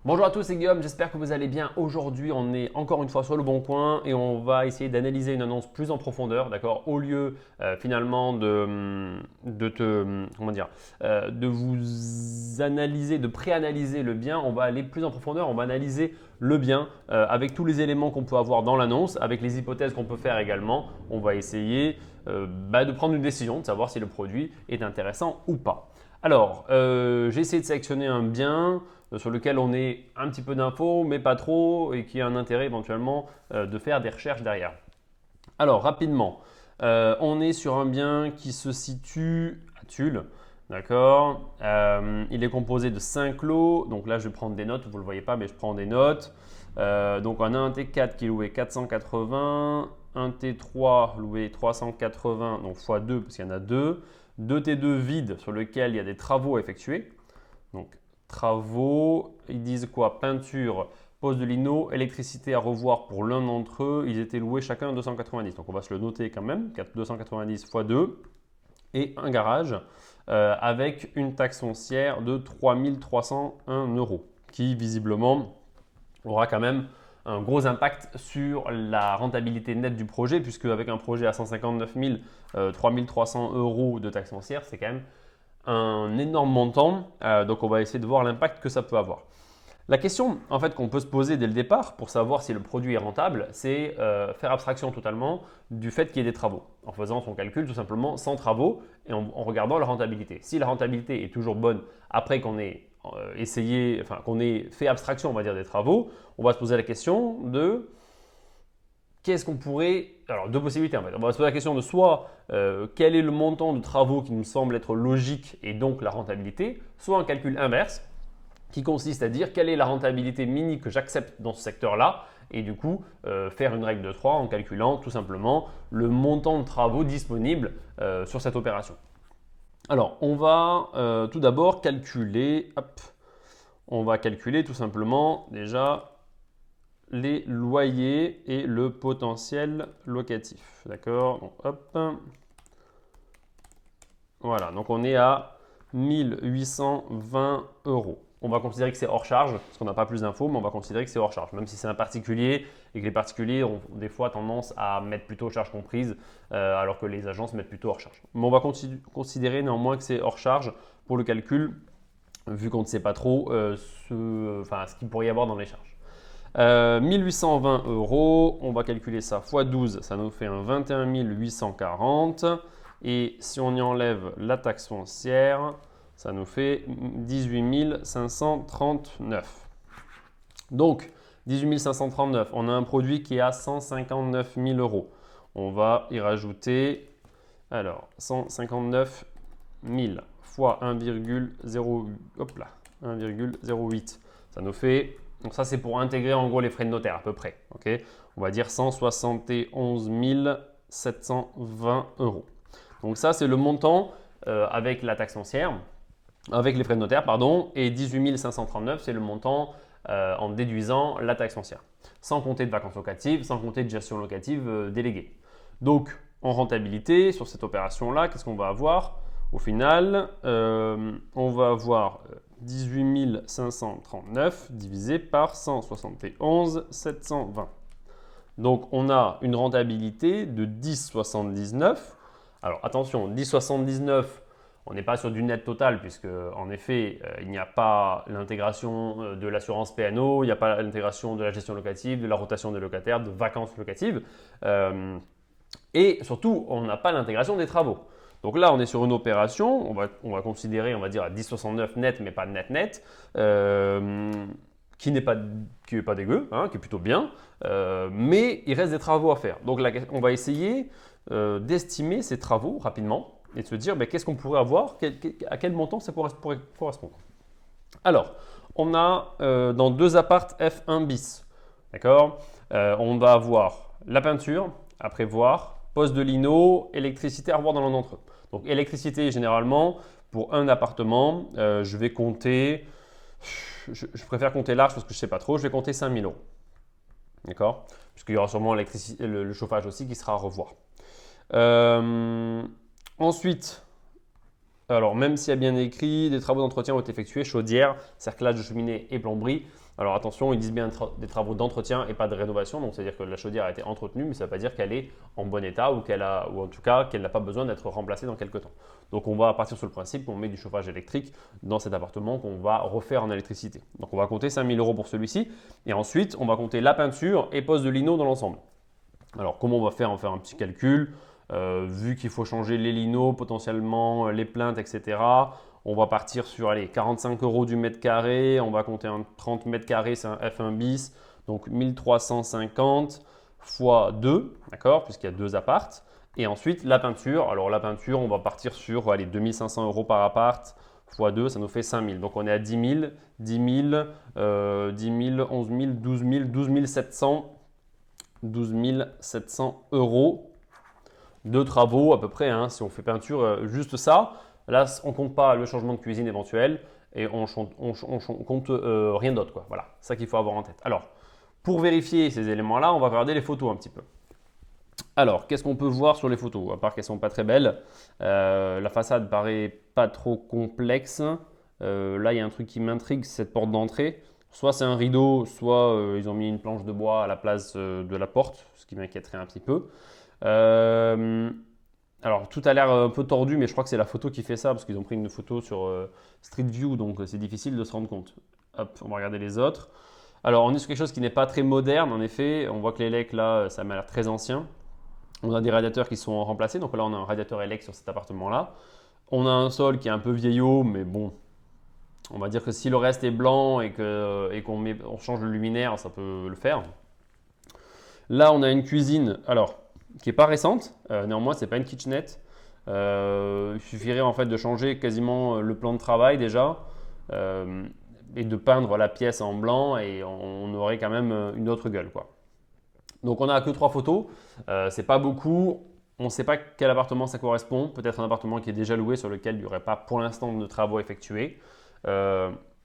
Bonjour à tous, c'est Guillaume, j'espère que vous allez bien. Aujourd'hui, on est encore une fois sur le bon coin et on va essayer d'analyser une annonce plus en profondeur, d'accord? Au lieu finalement de vous analyser, de préanalyser le bien, on va aller plus en profondeur, on va analyser le bien avec tous les éléments qu'on peut avoir dans l'annonce, avec les hypothèses qu'on peut faire également. On va essayer de prendre une décision, de savoir si le produit est intéressant ou pas. Alors, j'ai essayé de sélectionner un bien sur lequel on ait un petit peu d'infos, mais pas trop, et qui a un intérêt éventuellement de faire des recherches derrière. Alors, rapidement, on est sur un bien qui se situe à Tulle. D'accord. Il est composé de 5 lots. Donc là, je vais prendre des notes. Vous ne le voyez pas, mais je prends des notes. Donc on a un T4 qui est loué 480, un T3 loué 380, donc x2 parce qu'il y en a deux. Deux T2 vides sur lesquels il y a des travaux à effectuer. Donc travaux, ils disent quoi? Peinture, pose de lino, électricité à revoir pour l'un d'entre eux. Ils étaient loués chacun 290. Donc on va se le noter quand même. 290 x 2 et un garage avec une taxe foncière de 3 301 euros qui visiblement aura quand même un gros impact sur la rentabilité nette du projet puisque avec un projet à 159 000, 3 300 euros de taxe foncière, c'est quand même un énorme montant, donc on va essayer de voir l'impact que ça peut avoir. La question en fait qu'on peut se poser dès le départ pour savoir si le produit est rentable, c'est faire abstraction totalement du fait qu'il y ait des travaux, en faisant son calcul tout simplement sans travaux et en regardant la rentabilité. Si la rentabilité est toujours bonne après qu'on ait qu'on ait fait abstraction, on va dire, des travaux, on va se poser la question de qu'est-ce qu'on pourrait. Alors, deux possibilités en fait. On va se poser la question de soit quel est le montant de travaux qui nous semble être logique et donc la rentabilité, soit un calcul inverse qui consiste à dire quelle est la rentabilité mini que j'accepte dans ce secteur-là et du coup faire une règle de 3 en calculant tout simplement le montant de travaux disponible sur cette opération. Alors, on va tout d'abord calculer, on va calculer tout simplement déjà les loyers et le potentiel locatif. D'accord? Donc, hop. Voilà, donc on est à 1820 euros. On va considérer que c'est hors charge, parce qu'on n'a pas plus d'infos, mais on va considérer que c'est hors charge, même si c'est un particulier et que les particuliers ont des fois tendance à mettre plutôt charge comprise, alors que les agences mettent plutôt hors charge. Mais on va considérer néanmoins que c'est hors charge pour le calcul, vu qu'on ne sait pas trop ce qu'il pourrait y avoir dans les charges. 1820 euros, on va calculer ça x 12, ça nous fait un 21 840. Et si on y enlève la taxe foncière, ça nous fait 18 539. Donc, 18 539, on a un produit qui est à 159 000 euros. On va y rajouter, alors, 159 000 fois 1,08. Ça nous fait, donc ça c'est pour intégrer en gros les frais de notaire à peu près. Okay, on va dire 171 720 euros. Donc ça, c'est le montant avec la taxe foncière, avec les frais de notaire, pardon, et 18 539, c'est le montant en déduisant la taxe foncière, sans compter de vacances locatives, sans compter de gestion locative déléguée. Donc, en rentabilité, sur cette opération-là, qu'est-ce qu'on va avoir? Au final, on va avoir 18 539 divisé par 171 720. Donc, on a une rentabilité de 10,79. Alors attention, 10,79, on n'est pas sur du net total puisque en effet, il n'y a pas l'intégration de l'assurance P&O, il n'y a pas l'intégration de la gestion locative, de la rotation des locataires, de vacances locatives. Et surtout, on n'a pas l'intégration des travaux. Donc là, on est sur une opération, on va considérer, on va dire à 10,69 net, mais pas net, qui n'est pas dégueu, hein, qui est plutôt bien, mais il reste des travaux à faire. Donc là, on va essayer d'estimer ces travaux rapidement et de se dire qu'est-ce qu'on pourrait avoir, à quel montant ça pourrait correspondre. Alors, on a dans deux appartes F1 bis, d'accord. On va avoir la peinture à prévoir, poste de lino, électricité à revoir dans l'un d'entre eux. Donc électricité généralement pour un appartement, je vais compter, je préfère compter large parce que je ne sais pas trop, je vais compter 5 000 euros. D'accord? Puisqu'il y aura sûrement le chauffage aussi qui sera à revoir. Ensuite, alors même s'il y a bien écrit, des travaux d'entretien ont été effectués, chaudière, cerclage de cheminée et plomberie. Alors attention, ils disent bien des travaux d'entretien et pas de rénovation, donc c'est-à-dire que la chaudière a été entretenue, mais ça ne veut pas dire qu'elle est en bon état ou en tout cas qu'elle n'a pas besoin d'être remplacée dans quelques temps. Donc on va partir sur le principe qu'on met du chauffage électrique dans cet appartement qu'on va refaire en électricité. Donc on va compter 5 000 € pour celui-ci et ensuite on va compter la peinture et pose de lino dans l'ensemble. Alors comment on va faire? On va faire un petit calcul. Vu qu'il faut changer les linos, potentiellement les plinthes, etc. On va partir sur 45 € du mètre carré. On va compter un 30 mètres carrés, c'est un F1 bis. Donc 1350 fois 2, d'accord, puisqu'il y a 2 appartes. Et ensuite la peinture. Alors la peinture, on va partir sur 2500 € par appart fois 2, ça nous fait 5000. Donc on est à 10 000, 10 000, 10 000, 11 000, 12 000, 12 700, 12 700 € de travaux à peu près, hein, si on fait peinture, juste ça. Là, on ne compte pas le changement de cuisine éventuel et on compte rien d'autre, quoi. Voilà, c'est ça qu'il faut avoir en tête. Alors, pour vérifier ces éléments-là, on va regarder les photos un petit peu. Alors, qu'est-ce qu'on peut voir sur les photos? À part qu'elles ne sont pas très belles, la façade paraît pas trop complexe. Là, il y a un truc qui m'intrigue, c'est cette porte d'entrée. Soit c'est un rideau, soit ils ont mis une planche de bois à la place de la porte, ce qui m'inquiéterait un petit peu. Alors, tout a l'air un peu tordu, mais je crois que c'est la photo qui fait ça, parce qu'ils ont pris une photo sur Street View, donc c'est difficile de se rendre compte. Hop, on va regarder les autres. Alors, on est sur quelque chose qui n'est pas très moderne, en effet. On voit que l'élec, là, ça m'a l'air très ancien. On a des radiateurs qui sont remplacés, donc là, on a un radiateur élec sur cet appartement-là. On a un sol qui est un peu vieillot, mais bon, on va dire que si le reste est blanc et qu'on change le luminaire, ça peut le faire. Là, on a une cuisine, alors, qui n'est pas récente. Néanmoins, ce n'est pas une kitchenette. Il suffirait en fait de changer quasiment le plan de travail déjà et de peindre la pièce en blanc et on aurait quand même une autre gueule, quoi. Donc, on n'a que 3 photos. C'est pas beaucoup. On ne sait pas quel appartement ça correspond. Peut-être un appartement qui est déjà loué sur lequel il n'y aurait pas pour l'instant de travaux effectués.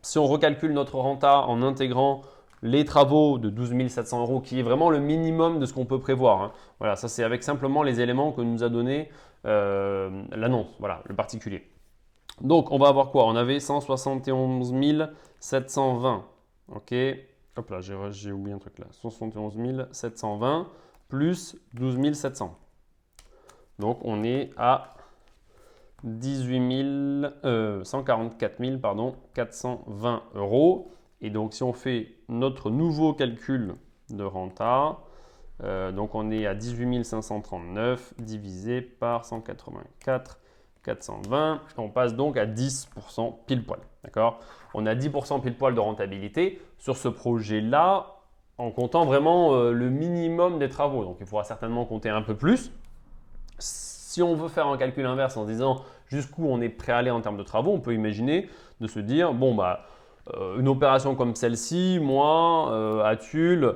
Si on recalcule notre renta en intégrant les travaux de 12 700 €, qui est vraiment le minimum de ce qu'on peut prévoir, hein. Voilà, ça c'est avec simplement les éléments que nous a donné l'annonce, voilà, le particulier. Donc on va avoir quoi? On avait 171 720. Ok, hop là, j'ai oublié un truc là. 171 720 plus 12 700. Donc on est à 144 420 €. Et donc si on fait notre nouveau calcul de renta, donc on est à 18 539 divisé par 184 420. On passe donc à 10% pile poil. D'accord? On a 10% pile poil de rentabilité sur ce projet-là en comptant vraiment le minimum des travaux. Donc il faudra certainement compter un peu plus. Si on veut faire un calcul inverse en se disant jusqu'où on est prêt à aller en termes de travaux, on peut imaginer de se dire, bon, bah, une opération comme celle-ci, moi, à Tulle,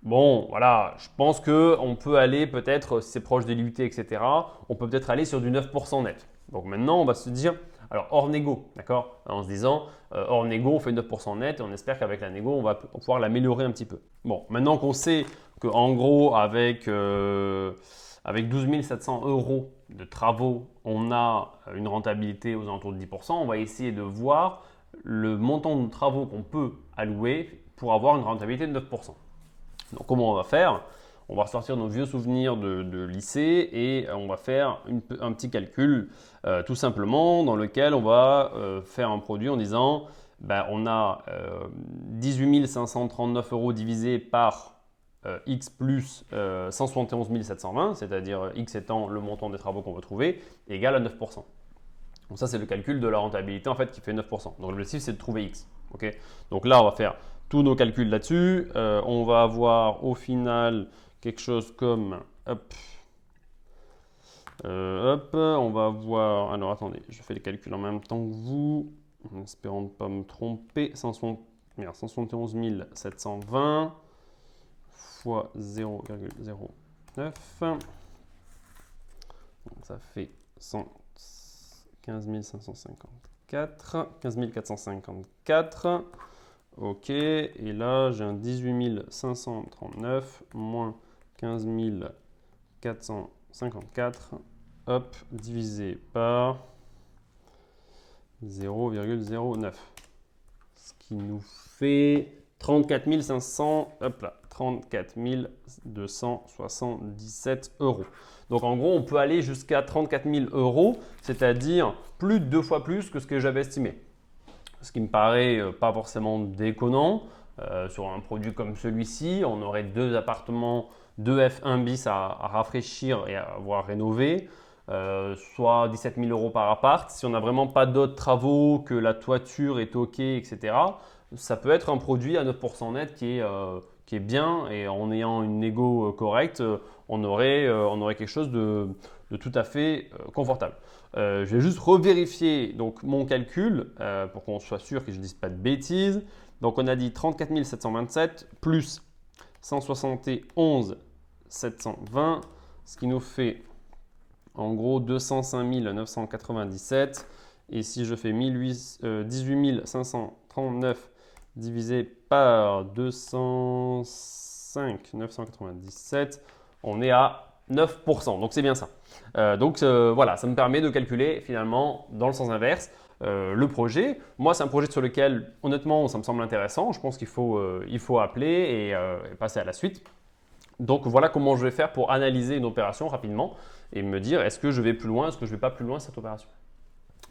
bon, voilà, je pense qu'on peut aller peut-être, si c'est proche des l'IUT, etc., on peut peut-être aller sur du 9% net. Donc maintenant, on va se dire, alors hors négo, d'accord? En se disant, hors négo, on fait 9% net et on espère qu'avec la négo, on va pouvoir l'améliorer un petit peu. Bon, maintenant qu'on sait qu'en gros, avec 12 700 € de travaux, on a une rentabilité aux alentours de 10%, on va essayer de voir le montant de travaux qu'on peut allouer pour avoir une rentabilité de 9%. Donc comment on va faire? On va ressortir nos vieux souvenirs de lycée et on va faire un petit calcul tout simplement dans lequel on va faire un produit en disant ben, on a 18 539 € divisé par x plus 171 720, c'est-à-dire x étant le montant des travaux qu'on veut trouver, égal à 9%. Donc ça, c'est le calcul de la rentabilité en fait qui fait 9%. Donc l'objectif, c'est de trouver x. Okay, donc là, on va faire tous nos calculs là-dessus. On va avoir au final quelque chose comme… Hop, on va avoir… Alors attendez, je fais les calculs en même temps que vous, en espérant ne pas me tromper. 171 720 fois 0,09. Donc ça fait 15 554. 15 454. Ok, et là j'ai un 18 539 moins 15 454, hop, divisé par 0,09. ce qui nous fait 34 500, hop là, 34 277 euros. Donc en gros, on peut aller jusqu'à 34 000 euros, c'est-à-dire plus de 2 fois plus que ce que j'avais estimé. Ce qui me paraît pas forcément déconnant. Sur un produit comme celui-ci, on aurait 2 appartements, 2 F1 bis à rafraîchir et à avoir rénové, soit 17 000 euros par appart. Si on n'a vraiment pas d'autres travaux, que la toiture est OK, etc., ça peut être un produit à 9% net qui est bien, et en ayant une négo correcte, on aurait quelque chose de tout à fait confortable. Je vais juste revérifier donc mon calcul pour qu'on soit sûr que je ne dise pas de bêtises. Donc on a dit 34 727 plus 171 720, ce qui nous fait en gros 205 997. Et si je fais 18 539 divisé par 205 997, on est à 9%. Donc c'est bien ça. Voilà, ça me permet de calculer finalement dans le sens inverse le projet. Moi, c'est un projet sur lequel, honnêtement, ça me semble intéressant. Je pense qu'il faut appeler et passer à la suite. Donc, voilà comment je vais faire pour analyser une opération rapidement et me dire est-ce que je vais plus loin, est-ce que je ne vais pas plus loin cette opération.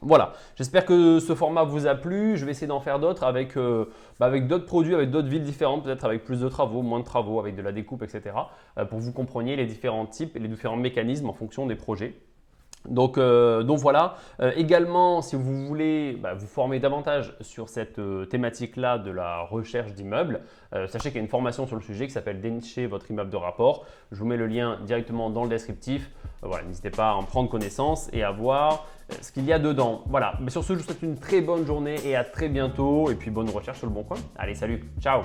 Voilà, j'espère que ce format vous a plu. Je vais essayer d'en faire d'autres avec d'autres produits, avec d'autres villes différentes, peut-être avec plus de travaux, moins de travaux, avec de la découpe, etc. Pour que vous compreniez les différents types et les différents mécanismes en fonction des projets. Donc voilà, également si vous voulez vous former davantage sur cette thématique-là de la recherche d'immeubles, sachez qu'il y a une formation sur le sujet qui s'appelle Dénicher votre immeuble de rapport. Je vous mets le lien directement dans le descriptif. Voilà, n'hésitez pas à en prendre connaissance et à voir ce qu'il y a dedans. Voilà, mais sur ce, je vous souhaite une très bonne journée et à très bientôt. Et puis bonne recherche sur le bon coin. Allez, salut, ciao!